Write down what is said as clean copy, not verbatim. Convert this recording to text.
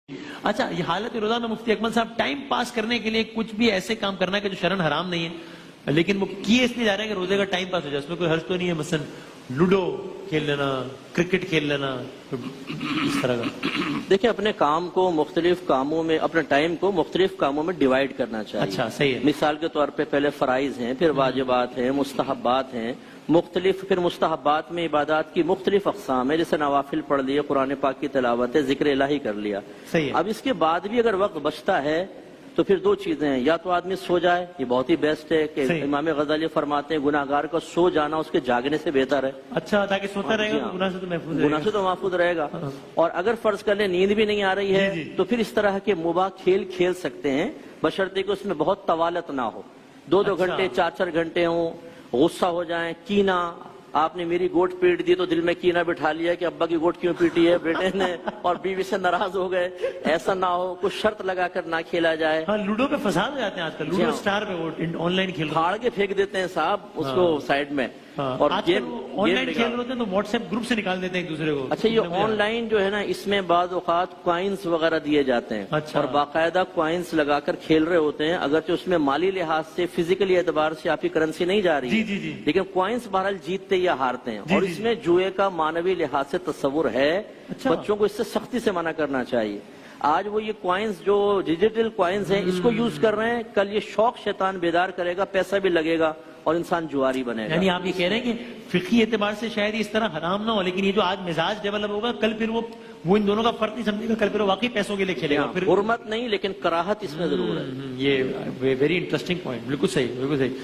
اچھا، یہ حالت روزہ میں مفتی اکمل صاحب ٹائم پاس کرنے کے لیے کچھ بھی ایسے کام کرنا ہے کہ جو شرعن حرام نہیں ہے لیکن وہ کیے اس لیے جا رہے ہیں کہ روزے کا ٹائم پاس ہو جائے، اس میں کوئی حرج تو نہیں ہے؟ مثلا لوڈو کھیل لینا، کرکٹ کھیل لینا، اس طرح کا۔ دیکھیں، اپنے کام کو مختلف کاموں میں، اپنے ٹائم کو مختلف کاموں میں ڈیوائیڈ کرنا چاہیے۔ اچھا، صحیح ہے۔ مثال کے طور پہ پہلے فرائض ہیں، پھر واجبات ہیں، مستحبات ہیں، پھر مستحبات میں عبادات کی مختلف اقسام ہے، جیسے نوافل پڑھ لیے، قرآن پاک کی تلاوت ہے، ذکر الہی کر لیا۔ صحیح ہے۔ اب اس کے بعد بھی اگر وقت بچتا ہے تو پھر دو چیزیں ہیں، یا تو آدمی سو جائے، یہ بہت ہی بیسٹ ہے کہ امام غزالی فرماتے ہیں گناہگار کا سو جانا اس کے جاگنے سے بہتر ہے۔ اچھا، تاکہ سوتا رہے گا، گناہ سے تو محفوظ رہے گا۔ گناہ سے تو محفوظ رہے گا۔ اور اگر فرض کر لیں نیند بھی نہیں آ رہی ہے تو پھر اس طرح کے مباح کھیل کھیل سکتے ہیں، بشرطے کہ اس میں بہت طوالت نہ ہو، دو گھنٹے، چار گھنٹے ہوں، غصہ ہو جائیں، کینہ، آپ نے میری گوٹ پیٹ دی تو دل میں کینہ بٹھا لیا کہ ابا کی گوٹ کیوں پیٹی ہے بیٹے نے، اور بیوی سے ناراض ہو گئے، ایسا نہ ہو، کچھ شرط لگا کر نہ کھیلا جائے۔ ہاں، لوڈو پہ فساد ہو جاتے ہیں آج کل، لوڈو سٹار پہ وہ آن لائن کھیل پھاڑ کے پھینک دیتے ہیں صاحب اس کو سائڈ میں، اور آن لائن کھیل رہے ہوتے ہیں تو واٹس ایپ گروپ سے نکال دیتے ہیں ایک دوسرے کو۔ اچھا، یہ آن لائن جو ہے نا، اس میں بعض اوقات کوائنز وغیرہ دیے جاتے ہیں، اور باقاعدہ کوائنز لگا کر کھیل رہے ہوتے ہیں، اگرچہ اس میں مالی لحاظ سے، فزیکلی اعتبار سے آپ کی کرنسی نہیں جا رہی ہے، لیکن کوائنز بہرحال جیتتے یا ہارتے ہیں، اور اس میں جوئے کا معنوی لحاظ سے تصور ہے۔ بچوں کو اس سے سختی سے منع کرنا چاہیے۔ آج وہ یہ کوائنز جو ڈیجیٹل کوائنز ہیں اس کو یوز کر رہے ہیں، کل یہ شوق شیطان بیدار کرے گا، پیسہ بھی لگے گا اور انسان جواری بنے گا۔ یعنی آپ یہ کہہ رہے ہیں کہ فقہی اعتبار سے شاید اس طرح حرام نہ ہو، لیکن یہ جو آج مزاج ڈیولپ ہوگا، کل پھر وہ ان دونوں کا فرق نہیں سمجھے گا، کل پھر وہ واقعی پیسوں کے لیے کھیلے گا۔ حرمت نہیں لیکن کراہت اس میں ضرور ہے۔ یہ ویری انٹرسٹنگ پوائنٹ، بالکل صحیح، بالکل صحیح۔